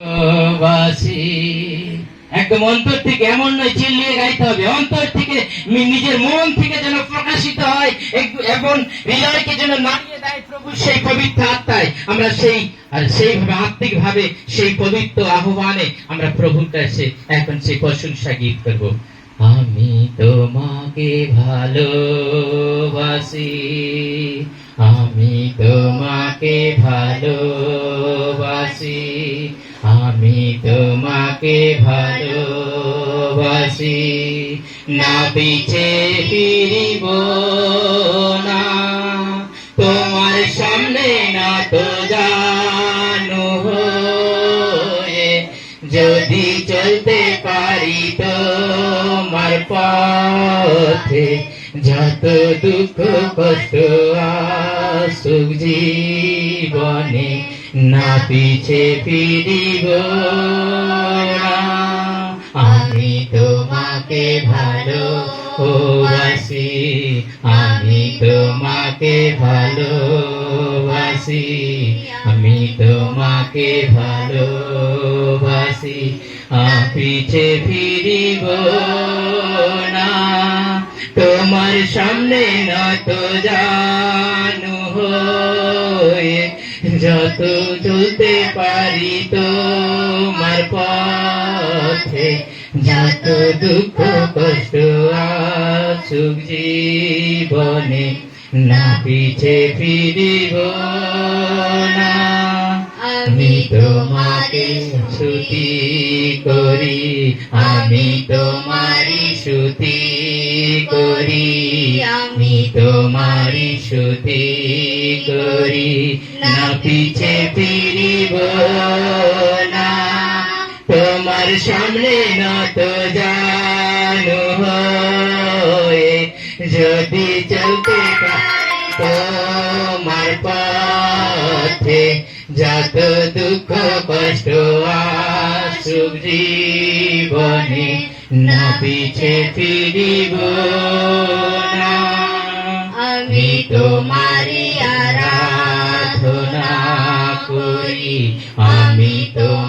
বাসি একদম অন্তর থেকে, এমন নয় চিল্লিয়ে গাইতে হবে, অন্তর থেকে নিজের মন থেকে যেন প্রকাশিত হয় এবং হৃদয়কে যেন নাড়িয়ে দেয় প্রভু সেই পবিত্র আত্মায়। আমরা সেইভাবে আত্মিক ভাবে সেই পবিত্র আহ্বানে আমরা প্রভুর কাছে এখন সেই প্রশংসা গীত করব। আমি তোমাকে ভালোবাসি, আমি তোমাকে ভালোবাসি, আমি তোমাকে ভালোবাসি, না পিছে ফিরিব না, তোমার সামনে না তো জানো হয়ে, যদি চলতে পারি তোমার পথে, যত দুঃখ কষ্ট আসুক জীবনে, না পিছে ফিরিব না। আমি তোমাকে ভালোবাসি, আমি তোমাকে ভালোবাসি, আমি তোমাকে ভালোবাসি, পিছে ফিরিব না, তোমার সামনে নত জানু হয়ে, যত চলতে পারি তোমার পথে, যত দুঃখ কষ্ট আসুক জীবনে, না পিছে ফিরিব না। আমি তোমাকে স্তুতি করি, আমি তোমারি স্তুতি করি, আমি তোমারি স্তুতি করি, না পিছে ফিরিব না, তোমার সামনে নত জানু হয়ে, যদি চলতে পারি তোমার পথে, যত দুঃখ কষ্ট আসুক জীবনে, না পিছে ফিরিব না। আমি তোমারি আরাধনা করি, আমি তোমার